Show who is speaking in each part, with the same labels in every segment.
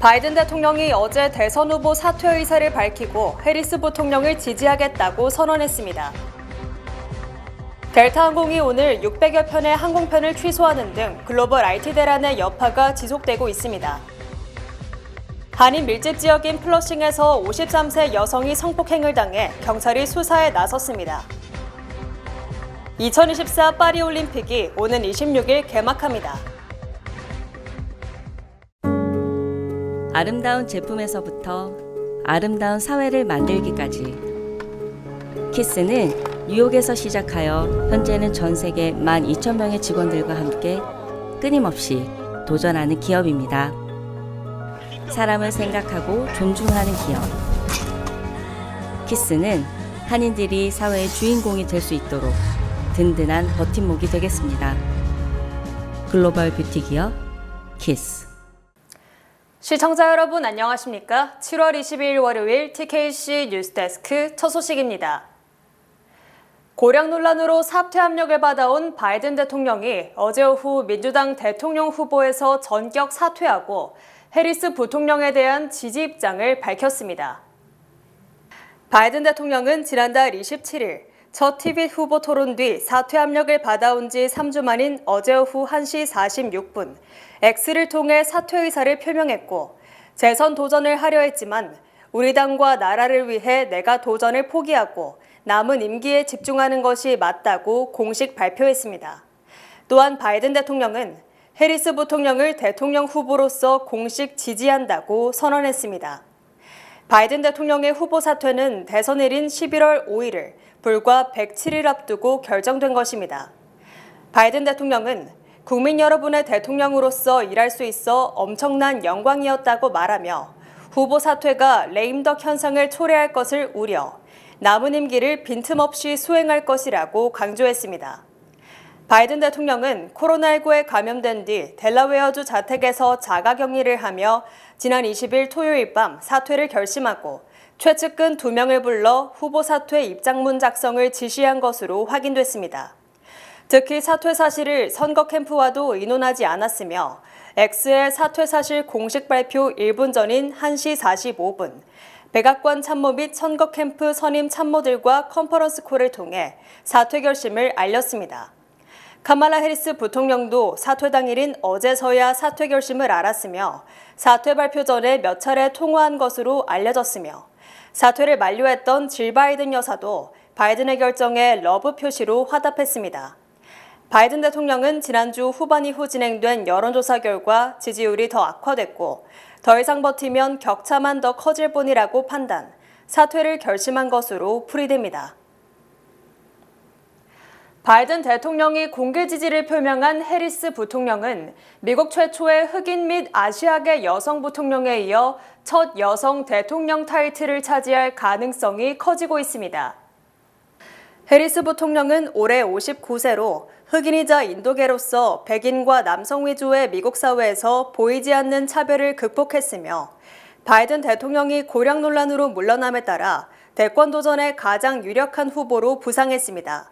Speaker 1: 바이든 대통령이 어제 대선 후보 사퇴 의사를 밝히고 해리스 부통령을 지지하겠다고 선언했습니다. 델타 항공이 오늘 600여 편의 항공편을 취소하는 등 글로벌 IT 대란의 여파가 지속되고 있습니다. 한인 밀집 지역인 플러싱에서 53세 여성이 성폭행을 당해 경찰이 수사에 나섰습니다. 2024 파리 올림픽이 오는 26일 개막합니다.
Speaker 2: 아름다운 제품에서부터 아름다운 사회를 만들기까지 키스는 뉴욕에서 시작하여 현재는 전 세계 12,000명의 직원들과 함께 끊임없이 도전하는 기업입니다. 사람을 생각하고 존중하는 기업. 키스는 한인들이 사회의 주인공이 될 수 있도록 든든한 버팀목이 되겠습니다. 글로벌 뷰티 기업 키스.
Speaker 1: 시청자 여러분 안녕하십니까? 7월 22일 월요일 TKC 뉴스데스크 첫 소식입니다. 고령 논란으로 사퇴 압력을 받아온 바이든 대통령이 어제 오후 민주당 대통령 후보에서 전격 사퇴하고 해리스 부통령에 대한 지지 입장을 밝혔습니다. 바이든 대통령은 지난달 27일 첫 TV 후보 토론 뒤 사퇴 압력을 받아온 지 3주 만인 어제 오후 1시 46분 X를 통해 사퇴 의사를 표명했고 재선 도전을 하려 했지만 우리 당과 나라를 위해 내가 도전을 포기하고 남은 임기에 집중하는 것이 맞다고 공식 발표했습니다. 또한 바이든 대통령은 해리스 부통령을 대통령 후보로서 공식 지지한다고 선언했습니다. 바이든 대통령의 후보 사퇴는 대선일인 11월 5일을 불과 107일 앞두고 결정된 것입니다. 바이든 대통령은 국민 여러분의 대통령으로서 일할 수 있어 엄청난 영광이었다고 말하며 후보 사퇴가 레임덕 현상을 초래할 것을 우려 남은 임기를 빈틈없이 수행할 것이라고 강조했습니다. 바이든 대통령은 코로나19에 감염된 뒤 델라웨어주 자택에서 자가격리를 하며 지난 20일 토요일 밤 사퇴를 결심하고 최측근 2명을 불러 후보 사퇴 입장문 작성을 지시한 것으로 확인됐습니다. 특히 사퇴 사실을 선거 캠프와도 의논하지 않았으며 X의 사퇴 사실 공식 발표 1분 전인 1시 45분 백악관 참모 및 선거 캠프 선임 참모들과 컨퍼런스 콜을 통해 사퇴 결심을 알렸습니다. 카말라 해리스 부통령도 사퇴 당일인 어제서야 사퇴 결심을 알았으며 사퇴 발표 전에 몇 차례 통화한 것으로 알려졌으며 사퇴를 만료했던 질 바이든 여사도 바이든의 결정에 러브 표시로 화답했습니다. 바이든 대통령은 지난주 후반 이후 진행된 여론조사 결과 지지율이 더 악화됐고 더 이상 버티면 격차만 더 커질 뿐이라고 판단, 사퇴를 결심한 것으로 풀이됩니다. 바이든 대통령이 공개 지지를 표명한 해리스 부통령은 미국 최초의 흑인 및 아시아계 여성 부통령에 이어 첫 여성 대통령 타이틀을 차지할 가능성이 커지고 있습니다. 해리스 부통령은 올해 59세로 흑인이자 인도계로서 백인과 남성 위주의 미국 사회에서 보이지 않는 차별을 극복했으며 바이든 대통령이 고령 논란으로 물러남에 따라 대권 도전의 가장 유력한 후보로 부상했습니다.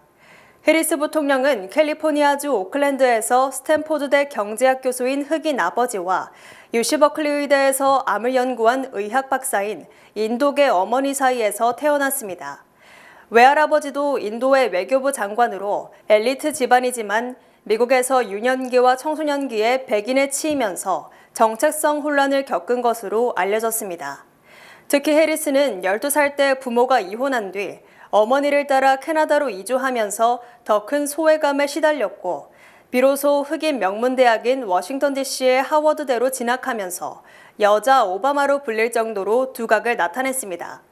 Speaker 1: 해리스 부통령은 캘리포니아주 오클랜드에서 스탠포드대 경제학 교수인 흑인 아버지와 UC 버클리 의대에서 암을 연구한 의학 박사인 인도계 어머니 사이에서 태어났습니다. 외할아버지도 인도의 외교부 장관으로 엘리트 집안이지만 미국에서 유년기와 청소년기에 백인에 치이면서 정체성 혼란을 겪은 것으로 알려졌습니다. 특히 해리스는 12살 때 부모가 이혼한 뒤 어머니를 따라 캐나다로 이주하면서 더 큰 소외감에 시달렸고 비로소 흑인 명문대학인 워싱턴 DC의 하워드대로 진학하면서 여자 오바마로 불릴 정도로 두각을 나타냈습니다.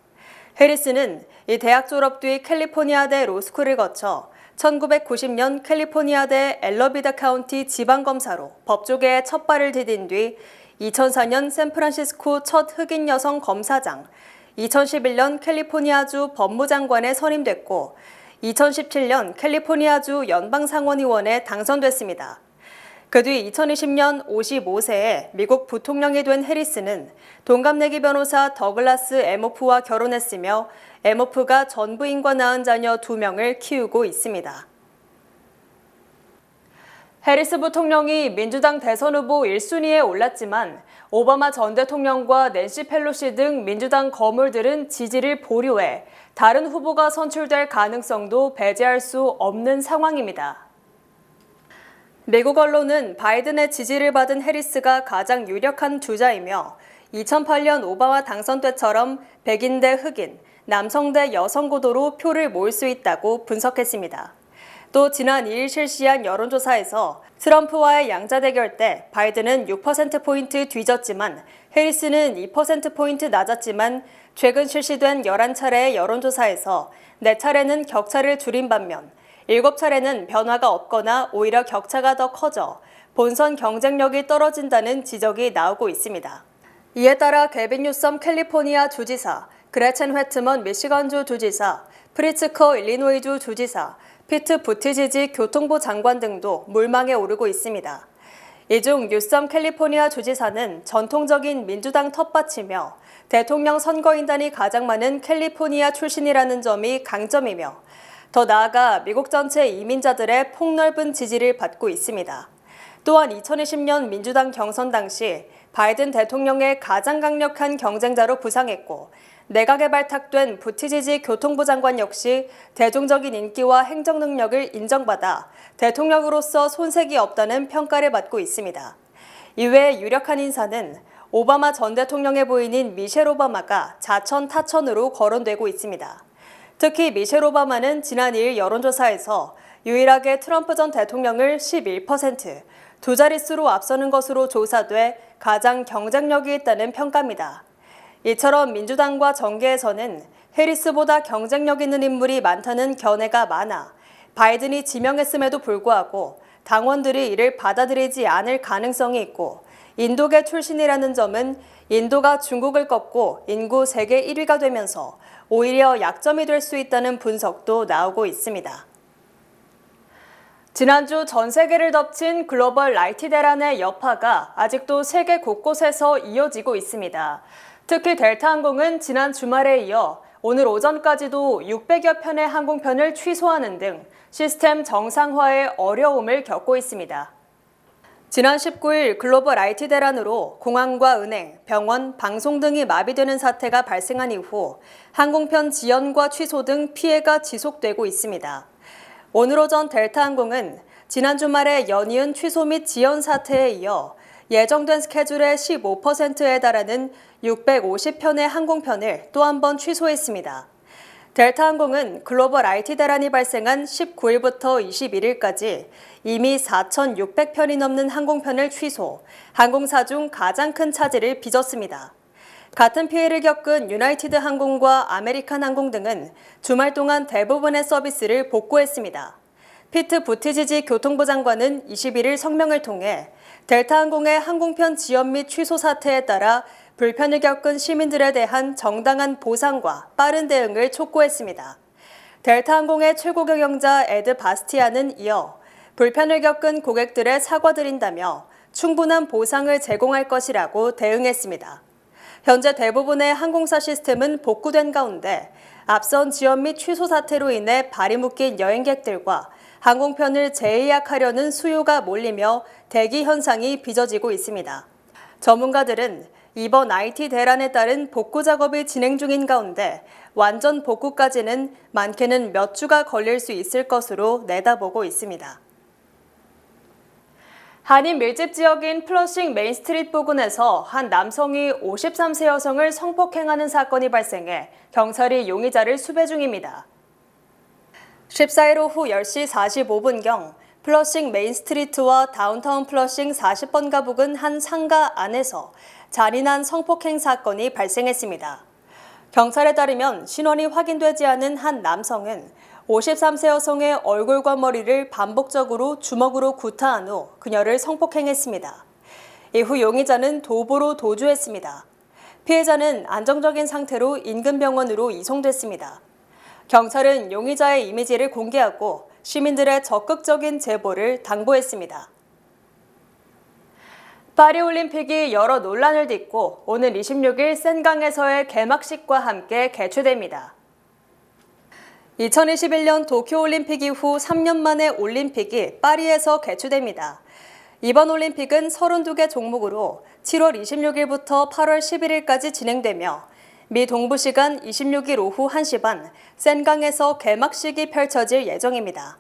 Speaker 1: 해리스는 이 대학 졸업 뒤 캘리포니아대 로스쿨을 거쳐 1990년 캘리포니아대 엘러비다 카운티 지방검사로 법조계에 첫 발을 디딘 뒤 2004년 샌프란시스코 첫 흑인 여성 검사장, 2011년 캘리포니아주 법무장관에 선임됐고 2017년 캘리포니아주 연방상원의원에 당선됐습니다. 그 뒤 2020년 55세에 미국 부통령이 된 해리스는 동갑내기 변호사 더글라스 에모프와 결혼했으며 에모프가 전 부인과 낳은 자녀 2명을 키우고 있습니다. 해리스 부통령이 민주당 대선 후보 1순위에 올랐지만 오바마 전 대통령과 낸시 펠로시 등 민주당 거물들은 지지를 보류해 다른 후보가 선출될 가능성도 배제할 수 없는 상황입니다. 미국 언론은 바이든의 지지를 받은 해리스가 가장 유력한 주자이며 2008년 오바마 당선 때처럼 백인 대 흑인, 남성 대 여성 구도로 표를 모을 수 있다고 분석했습니다. 또 지난 2일 실시한 여론조사에서 트럼프와의 양자 대결 때 바이든은 6%포인트 뒤졌지만 해리스는 2%포인트 낮았지만 최근 실시된 11차례의 여론조사에서 4차례는 격차를 줄인 반면 7차례는 변화가 없거나 오히려 격차가 더 커져 본선 경쟁력이 떨어진다는 지적이 나오고 있습니다. 이에 따라 게빈 뉴섬 캘리포니아 주지사, 그레첸 훼트먼 미시건주 주지사, 프리츠커 일리노이주 주지사, 피트 부티지지 교통부 장관 등도 물망에 오르고 있습니다. 이 중 뉴섬 캘리포니아 주지사는 전통적인 민주당 텃밭이며 대통령 선거인단이 가장 많은 캘리포니아 출신이라는 점이 강점이며 더 나아가 미국 전체 이민자들의 폭넓은 지지를 받고 있습니다. 또한 2020년 민주당 경선 당시 바이든 대통령의 가장 강력한 경쟁자로 부상했고 내각에 발탁된 부티지지 교통부 장관 역시 대중적인 인기와 행정 능력을 인정받아 대통령으로서 손색이 없다는 평가를 받고 있습니다. 이외에 유력한 인사는 오바마 전 대통령의 부인인 미셸 오바마가 자천 타천으로 거론되고 있습니다. 특히 미셸 오바마는 지난 2일 여론조사에서 유일하게 트럼프 전 대통령을 11%, 두 자릿수로 앞서는 것으로 조사돼 가장 경쟁력이 있다는 평가입니다. 이처럼 민주당과 정계에서는 해리스보다 경쟁력 있는 인물이 많다는 견해가 많아 바이든이 지명했음에도 불구하고 당원들이 이를 받아들이지 않을 가능성이 있고 인도계 출신이라는 점은 인도가 중국을 꺾고 인구 세계 1위가 되면서 오히려 약점이 될 수 있다는 분석도 나오고 있습니다. 지난주 전 세계를 덮친 글로벌 IT 대란의 여파가 아직도 세계 곳곳에서 이어지고 있습니다. 특히 델타항공은 지난 주말에 이어 오늘 오전까지도 600여 편의 항공편을 취소하는 등 시스템 정상화에 어려움을 겪고 있습니다. 지난 19일 글로벌 IT 대란으로 공항과 은행, 병원, 방송 등이 마비되는 사태가 발생한 이후 항공편 지연과 취소 등 피해가 지속되고 있습니다. 오늘 오전 델타항공은 지난 주말에 연이은 취소 및 지연 사태에 이어 예정된 스케줄의 15%에 달하는 650편의 항공편을 또 한 번 취소했습니다. 델타항공은 글로벌 IT 대란이 발생한 19일부터 21일까지 이미 4,600편이 넘는 항공편을 취소, 항공사 중 가장 큰 차질을 빚었습니다. 같은 피해를 겪은 유나이티드 항공과 아메리칸 항공 등은 주말 동안 대부분의 서비스를 복구했습니다. 피트 부티지지 교통부 장관은 21일 성명을 통해 델타항공의 항공편 지연 및 취소 사태에 따라 불편을 겪은 시민들에 대한 정당한 보상과 빠른 대응을 촉구했습니다. 델타항공의 최고 경영자 에드 바스티안은 이어 불편을 겪은 고객들에 사과드린다며 충분한 보상을 제공할 것이라고 대응했습니다. 현재 대부분의 항공사 시스템은 복구된 가운데 앞선 지연 및 취소 사태로 인해 발이 묶인 여행객들과 항공편을 재예약하려는 수요가 몰리며 대기 현상이 빚어지고 있습니다. 전문가들은 이번 IT 대란에 따른 복구 작업이 진행 중인 가운데 완전 복구까지는 많게는 몇 주가 걸릴 수 있을 것으로 내다보고 있습니다. 한인 밀집 지역인 플러싱 메인스트리트 부근에서 한 남성이 53세 여성을 성폭행하는 사건이 발생해 경찰이 용의자를 수배 중입니다. 14일 오후 10시 45분경 플러싱 메인스트리트와 다운타운 플러싱 40번가 부근 한 상가 안에서 잔인한 성폭행 사건이 발생했습니다. 경찰에 따르면 신원이 확인되지 않은 한 남성은 53세 여성의 얼굴과 머리를 반복적으로 주먹으로 구타한 후 그녀를 성폭행했습니다. 이후 용의자는 도보로 도주했습니다. 피해자는 안정적인 상태로 인근 병원으로 이송됐습니다. 경찰은 용의자의 이미지를 공개하고 시민들의 적극적인 제보를 당부했습니다. 파리올림픽이 여러 논란을 딛고 오늘 26일 센강에서의 개막식과 함께 개최됩니다. 2021년 도쿄올림픽 이후 3년 만에 올림픽이 파리에서 개최됩니다. 이번 올림픽은 32개 종목으로 7월 26일부터 8월 11일까지 진행되며 미 동부 시간 26일 오후 1시 반 센강에서 개막식이 펼쳐질 예정입니다.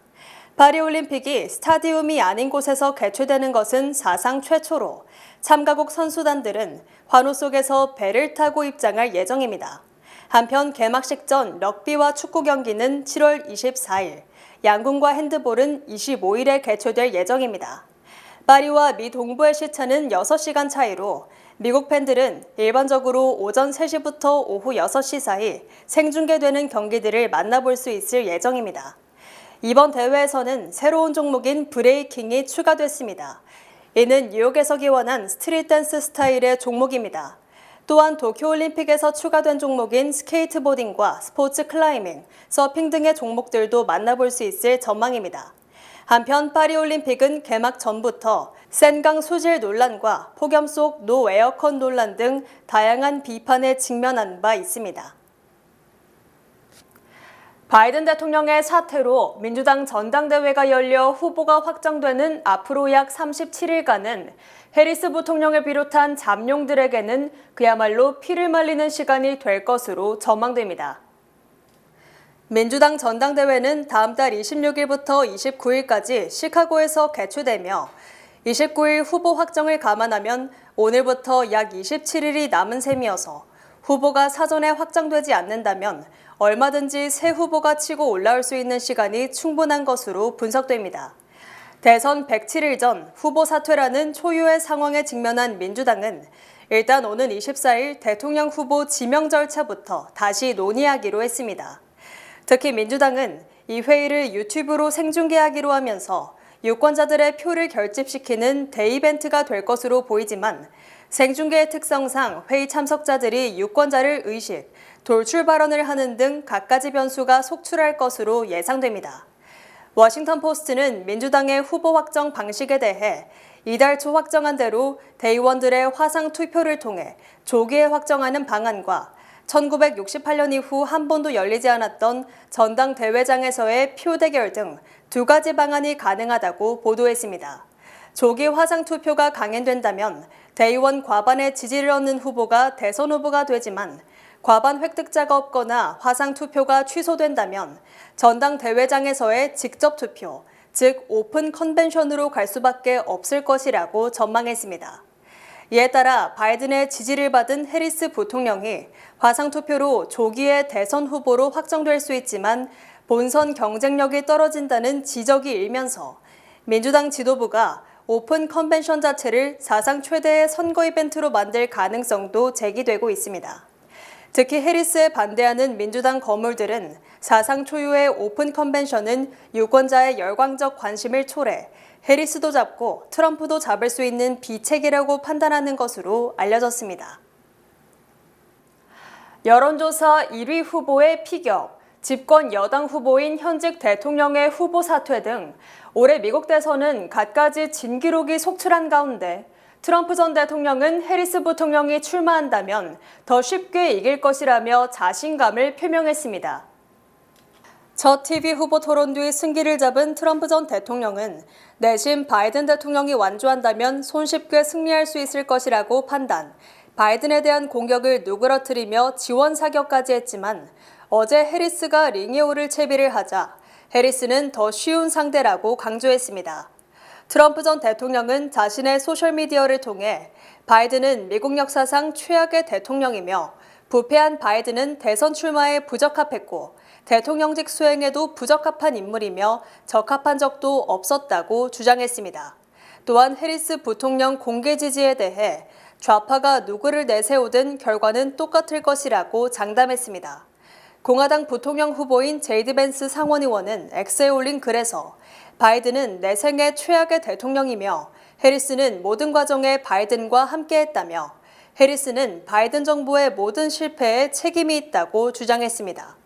Speaker 1: 파리올림픽이 스타디움이 아닌 곳에서 개최되는 것은 사상 최초로 참가국 선수단들은 환호 속에서 배를 타고 입장할 예정입니다. 한편 개막식 전 럭비와 축구 경기는 7월 24일, 양궁과 핸드볼은 25일에 개최될 예정입니다. 파리와 미 동부의 시차는 6시간 차이로 미국 팬들은 일반적으로 오전 3시부터 오후 6시 사이 생중계되는 경기들을 만나볼 수 있을 예정입니다. 이번 대회에서는 새로운 종목인 브레이킹이 추가됐습니다. 이는 뉴욕에서 기원한 스트릿 댄스 스타일의 종목입니다. 또한 도쿄올림픽에서 추가된 종목인 스케이트보딩과 스포츠 클라이밍, 서핑 등의 종목들도 만나볼 수 있을 전망입니다. 한편 파리올림픽은 개막 전부터 센강 수질 논란과 폭염 속 노 에어컨 논란 등 다양한 비판에 직면한 바 있습니다. 바이든 대통령의 사퇴로 민주당 전당대회가 열려 후보가 확정되는 앞으로 약 37일간은 해리스 부통령을 비롯한 잠룡들에게는 그야말로 피를 말리는 시간이 될 것으로 전망됩니다. 민주당 전당대회는 다음 달 26일부터 29일까지 시카고에서 개최되며 29일 후보 확정을 감안하면 오늘부터 약 27일이 남은 셈이어서 후보가 사전에 확정되지 않는다면 얼마든지 새 후보가 치고 올라올 수 있는 시간이 충분한 것으로 분석됩니다. 대선 107일 전 후보 사퇴라는 초유의 상황에 직면한 민주당은 일단 오는 24일 대통령 후보 지명 절차부터 다시 논의하기로 했습니다. 특히 민주당은 이 회의를 유튜브로 생중계하기로 하면서 유권자들의 표를 결집시키는 대이벤트가 될 것으로 보이지만 생중계의 특성상 회의 참석자들이 유권자를 의식, 돌출 발언을 하는 등 갖가지 변수가 속출할 것으로 예상됩니다. 워싱턴 포스트는 민주당의 후보 확정 방식에 대해 이달 초 확정한 대로 대의원들의 화상 투표를 통해 조기에 확정하는 방안과 1968년 이후 한 번도 열리지 않았던 전당대회장에서의 표 대결 등 두 가지 방안이 가능하다고 보도했습니다. 조기 화상 투표가 강행된다면 대의원 과반의 지지를 얻는 후보가 대선 후보가 되지만 과반 획득자가 없거나 화상 투표가 취소된다면 전당대회장에서의 직접 투표, 즉 오픈 컨벤션으로 갈 수밖에 없을 것이라고 전망했습니다. 이에 따라 바이든의 지지를 받은 해리스 부통령이 화상 투표로 조기에 대선 후보로 확정될 수 있지만 본선 경쟁력이 떨어진다는 지적이 일면서 민주당 지도부가 오픈 컨벤션 자체를 사상 최대의 선거 이벤트로 만들 가능성도 제기되고 있습니다. 특히 해리스에 반대하는 민주당 거물들은 사상 초유의 오픈 컨벤션은 유권자의 열광적 관심을 초래, 해리스도 잡고 트럼프도 잡을 수 있는 비책이라고 판단하는 것으로 알려졌습니다. 여론조사 1위 후보의 피격, 집권 여당 후보인 현직 대통령의 후보 사퇴 등 올해 미국 대선은 갖가지 진기록이 속출한 가운데 트럼프 전 대통령은 해리스 부통령이 출마한다면 더 쉽게 이길 것이라며 자신감을 표명했습니다. 첫 TV 후보 토론 뒤 승기를 잡은 트럼프 전 대통령은 내심 바이든 대통령이 완주한다면 손쉽게 승리할 수 있을 것이라고 판단, 바이든에 대한 공격을 누그러뜨리며 지원 사격까지 했지만 어제 해리스가 링에 오를 채비를 하자 해리스는 더 쉬운 상대라고 강조했습니다. 트럼프 전 대통령은 자신의 소셜미디어를 통해 바이든은 미국 역사상 최악의 대통령이며 부패한 바이든은 대선 출마에 부적합했고 대통령직 수행에도 부적합한 인물이며 적합한 적도 없었다고 주장했습니다. 또한 해리스 부통령 공개 지지에 대해 좌파가 누구를 내세우든 결과는 똑같을 것이라고 장담했습니다. 공화당 부통령 후보인 제이드 벤스 상원의원은 X에 올린 글에서 바이든은 내 생애 최악의 대통령이며 해리스는 모든 과정에 바이든과 함께했다며 해리스는 바이든 정부의 모든 실패에 책임이 있다고 주장했습니다.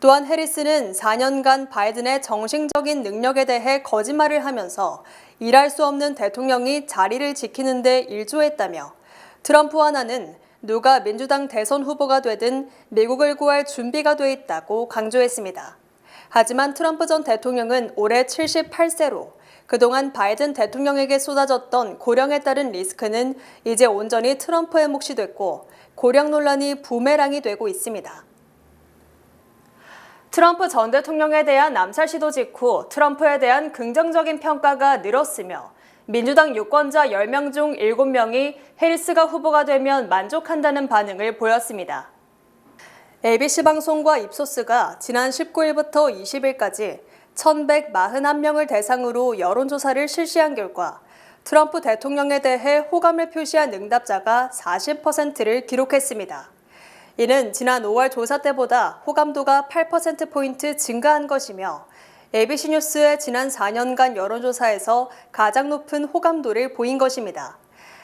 Speaker 1: 또한 해리스는 4년간 바이든의 정신적인 능력에 대해 거짓말을 하면서 일할 수 없는 대통령이 자리를 지키는 데 일조했다며 트럼프와 나는 누가 민주당 대선 후보가 되든 미국을 구할 준비가 돼 있다고 강조했습니다. 하지만 트럼프 전 대통령은 올해 78세로 그동안 바이든 대통령에게 쏟아졌던 고령에 따른 리스크는 이제 온전히 트럼프의 몫이 됐고 고령 논란이 부메랑이 되고 있습니다. 트럼프 전 대통령에 대한 암살 시도 직후 트럼프에 대한 긍정적인 평가가 늘었으며 민주당 유권자 10명 중 7명이 해리스가 후보가 되면 만족한다는 반응을 보였습니다. ABC 방송과 입소스가 지난 19일부터 20일까지 1,141명을 대상으로 여론조사를 실시한 결과 트럼프 대통령에 대해 호감을 표시한 응답자가 40%를 기록했습니다. 이는 지난 5월 조사 때보다 호감도가 8%포인트 증가한 것이며 ABC 뉴스의 지난 4년간 여론조사에서 가장 높은 호감도를 보인 것입니다.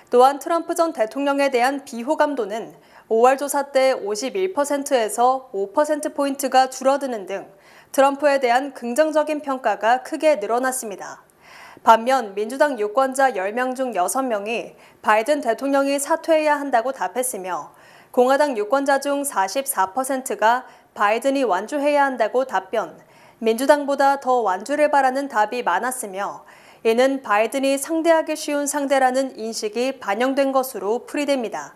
Speaker 1: 또한 트럼프 전 대통령에 대한 비호감도는 5월 조사 때 51%에서 5%포인트가 줄어드는 등 트럼프에 대한 긍정적인 평가가 크게 늘어났습니다. 반면 민주당 유권자 10명 중 6명이 바이든 대통령이 사퇴해야 한다고 답했으며 공화당 유권자 중 44%가 바이든이 완주해야 한다고 답변, 민주당보다 더 완주를 바라는 답이 많았으며 이는 바이든이 상대하기 쉬운 상대라는 인식이 반영된 것으로 풀이됩니다.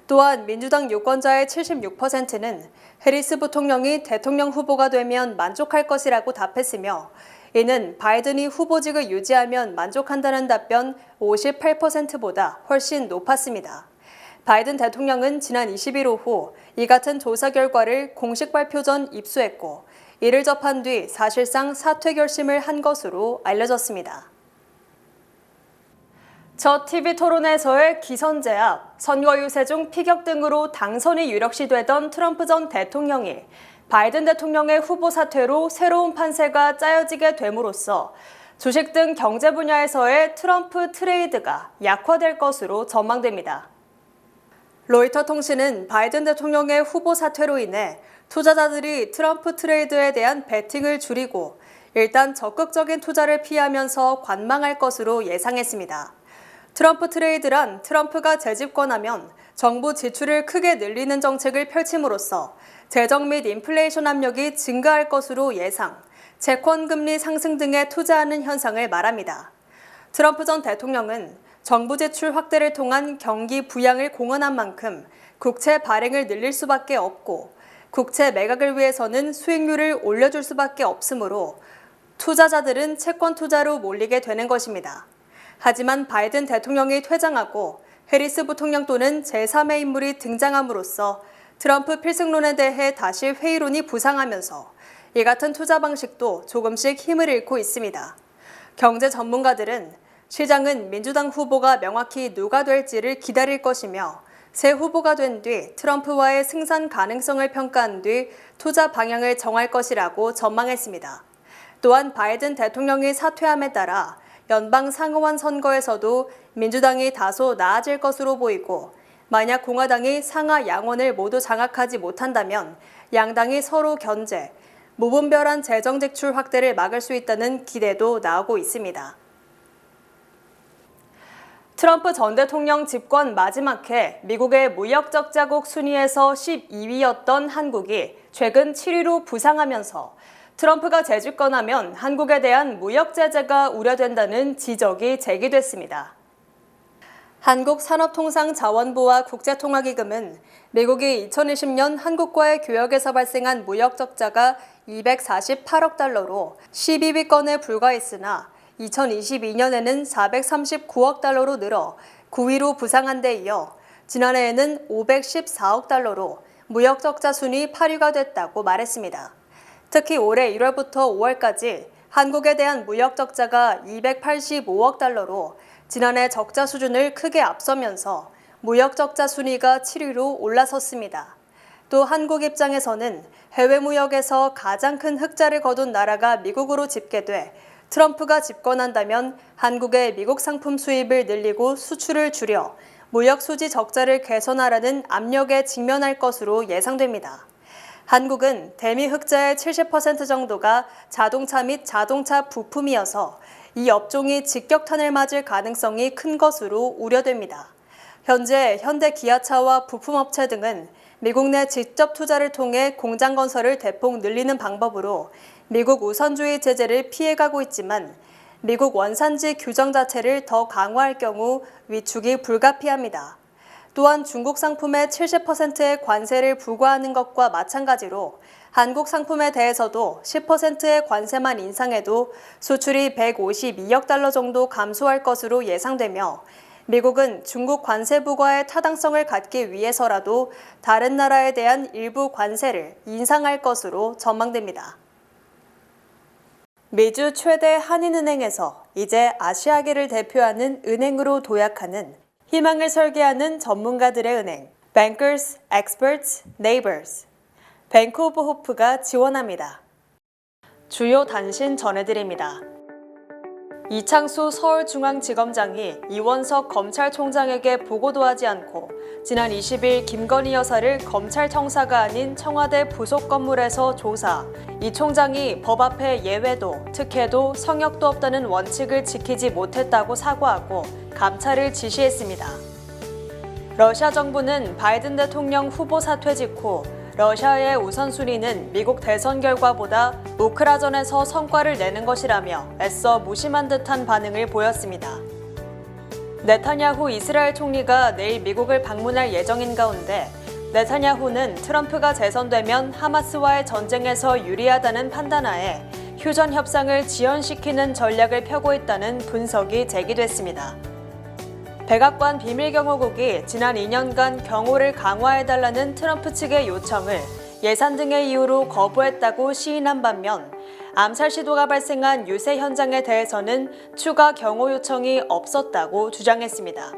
Speaker 1: 또한 민주당 유권자의 76%는 해리스 부통령이 대통령 후보가 되면 만족할 것이라고 답했으며 이는 바이든이 후보직을 유지하면 만족한다는 답변 58%보다 훨씬 높았습니다. 바이든 대통령은 지난 20일 오후 이 같은 조사 결과를 공식 발표 전 입수했고 이를 접한 뒤 사실상 사퇴 결심을 한 것으로 알려졌습니다. 저 TV 토론에서의 기선제압, 선거 유세 중 피격 등으로 당선이 유력시 되던 트럼프 전 대통령이 바이든 대통령의 후보 사퇴로 새로운 판세가 짜여지게 됨으로써 주식 등 경제 분야에서의 트럼프 트레이드가 약화될 것으로 전망됩니다. 로이터 통신은 바이든 대통령의 후보 사퇴로 인해 투자자들이 트럼프 트레이드에 대한 베팅을 줄이고 일단 적극적인 투자를 피하면서 관망할 것으로 예상했습니다. 트럼프 트레이드란 트럼프가 재집권하면 정부 지출을 크게 늘리는 정책을 펼침으로써 재정 및 인플레이션 압력이 증가할 것으로 예상, 채권 금리 상승 등에 투자하는 현상을 말합니다. 트럼프 전 대통령은 정부 지출 확대를 통한 경기 부양을 공언한 만큼 국채 발행을 늘릴 수밖에 없고 국채 매각을 위해서는 수익률을 올려줄 수밖에 없으므로 투자자들은 채권 투자로 몰리게 되는 것입니다. 하지만 바이든 대통령이 퇴장하고 해리스 부통령 또는 제3의 인물이 등장함으로써 트럼프 필승론에 대해 다시 회의론이 부상하면서 이 같은 투자 방식도 조금씩 힘을 잃고 있습니다. 경제 전문가들은 시장은 민주당 후보가 명확히 누가 될지를 기다릴 것이며 새 후보가 된 뒤 트럼프와의 승산 가능성을 평가한 뒤 투자 방향을 정할 것이라고 전망했습니다. 또한 바이든 대통령이 사퇴함에 따라 연방 상하원 선거에서도 민주당이 다소 나아질 것으로 보이고 만약 공화당이 상하 양원을 모두 장악하지 못한다면 양당이 서로 견제, 무분별한 재정 지출 확대를 막을 수 있다는 기대도 나오고 있습니다. 트럼프 전 대통령 집권 마지막 해 미국의 무역 적자국 순위에서 12위였던 한국이 최근 7위로 부상하면서 트럼프가 재집권하면 한국에 대한 무역 제재가 우려된다는 지적이 제기됐습니다. 한국산업통상자원부와 국제통화기금은 미국이 2020년 한국과의 교역에서 발생한 무역 적자가 248억 달러로 12위권에 불과했으나 2022년에는 439억 달러로 늘어 9위로 부상한 데 이어 지난해에는 514억 달러로 무역 적자 순위 8위가 됐다고 말했습니다. 특히 올해 1월부터 5월까지 한국에 대한 무역 적자가 285억 달러로 지난해 적자 수준을 크게 앞서면서 무역 적자 순위가 7위로 올라섰습니다. 또 한국 입장에서는 해외 무역에서 가장 큰 흑자를 거둔 나라가 미국으로 집계돼 트럼프가 집권한다면 한국의 미국 상품 수입을 늘리고 수출을 줄여 무역 수지 적자를 개선하라는 압력에 직면할 것으로 예상됩니다. 한국은 대미 흑자의 70% 정도가 자동차 및 자동차 부품이어서 이 업종이 직격탄을 맞을 가능성이 큰 것으로 우려됩니다. 현재 현대 기아차와 부품업체 등은 미국 내 직접 투자를 통해 공장 건설을 대폭 늘리는 방법으로 미국 우선주의 제재를 피해가고 있지만 미국 원산지 규정 자체를 더 강화할 경우 위축이 불가피합니다. 또한 중국 상품에 70%의 관세를 부과하는 것과 마찬가지로 한국 상품에 대해서도 10%의 관세만 인상해도 수출이 152억 달러 정도 감소할 것으로 예상되며 미국은 중국 관세 부과의 타당성을 갖기 위해서라도 다른 나라에 대한 일부 관세를 인상할 것으로 전망됩니다. 미주 최대 한인은행에서 이제 아시아계를 대표하는 은행으로 도약하는 희망을 설계하는 전문가들의 은행, Bankers, Experts, Neighbors, 뱅크 오브 호프가 지원합니다. 주요 단신 전해드립니다. 이창수 서울중앙지검장이 이원석 검찰총장에게 보고도 하지 않고 지난 20일 김건희 여사를 검찰청사가 아닌 청와대 부속 건물에서 조사, 이 총장이 법 앞에 예외도, 특혜도, 성역도 없다는 원칙을 지키지 못했다고 사과하고 감찰을 지시했습니다. 러시아 정부는 바이든 대통령 후보 사퇴 직후 러시아의 우선순위는 미국 대선 결과보다 우크라전에서 성과를 내는 것이라며 애써 무심한 듯한 반응을 보였습니다. 네타냐후 이스라엘 총리가 내일 미국을 방문할 예정인 가운데 네타냐후는 트럼프가 재선되면 하마스와의 전쟁에서 유리하다는 판단하에 휴전 협상을 지연시키는 전략을 펴고 있다는 분석이 제기됐습니다. 백악관 비밀경호국이 지난 2년간 경호를 강화해달라는 트럼프 측의 요청을 예산 등의 이유로 거부했다고 시인한 반면 암살 시도가 발생한 유세 현장에 대해서는 추가 경호 요청이 없었다고 주장했습니다.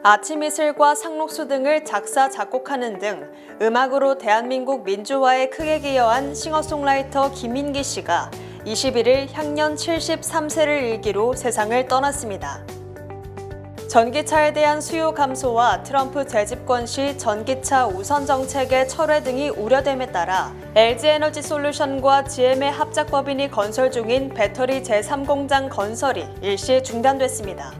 Speaker 1: 아침 이슬과 상록수 등을 작사, 작곡하는 등 음악으로 대한민국 민주화에 크게 기여한 싱어송라이터 김인기 씨가 21일 향년 73세를 일기로 세상을 떠났습니다. 전기차에 대한 수요 감소와 트럼프 재집권 시 전기차 우선 정책의 철회 등이 우려됨에 따라 LG에너지솔루션과 GM의 합작법인이 건설 중인 배터리 제3공장 건설이 일시 중단됐습니다.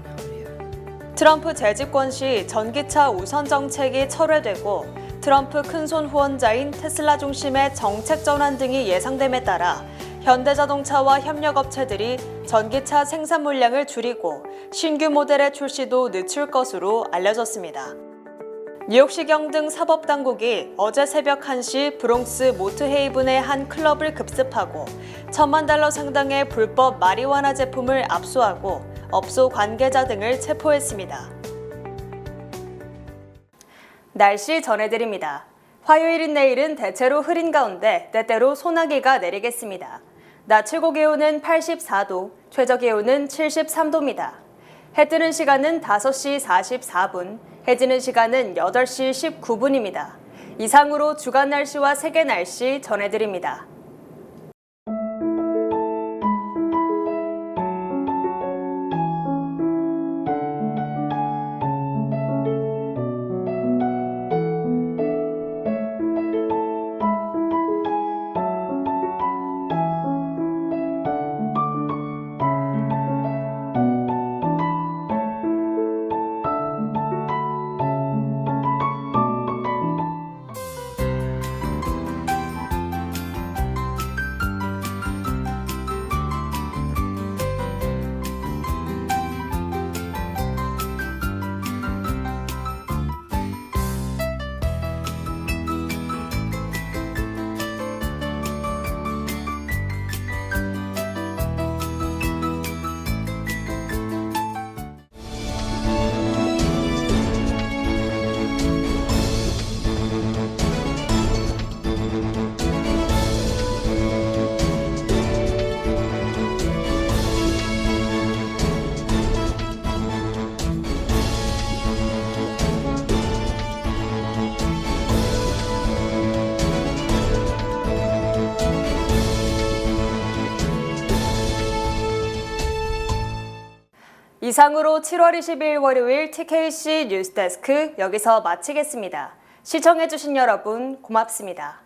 Speaker 1: 트럼프 재집권 시 전기차 우선 정책이 철회되고 트럼프 큰손 후원자인 테슬라 중심의 정책 전환 등이 예상됨에 따라 현대자동차와 협력업체들이 전기차 생산 물량을 줄이고 신규 모델의 출시도 늦출 것으로 알려졌습니다. 뉴욕시경 등 사법당국이 어제 새벽 1시 브롱스 모트헤이븐의 한 클럽을 급습하고 $10,000,000 상당의 불법 마리화나 제품을 압수하고 업소 관계자 등을 체포했습니다. 날씨 전해드립니다. 화요일인 내일은 대체로 흐린 가운데 때때로 소나기가 내리겠습니다. 낮 최고 기온은 84도, 최저 기온은 73도입니다. 해 뜨는 시간은 5시 44분, 해 지는 시간은 8시 19분입니다. 이상으로 주간 날씨와 세계 날씨 전해드립니다. 이상으로 7월 20일 월요일 TKC 뉴스데스크 여기서 마치겠습니다. 시청해주신 여러분 고맙습니다.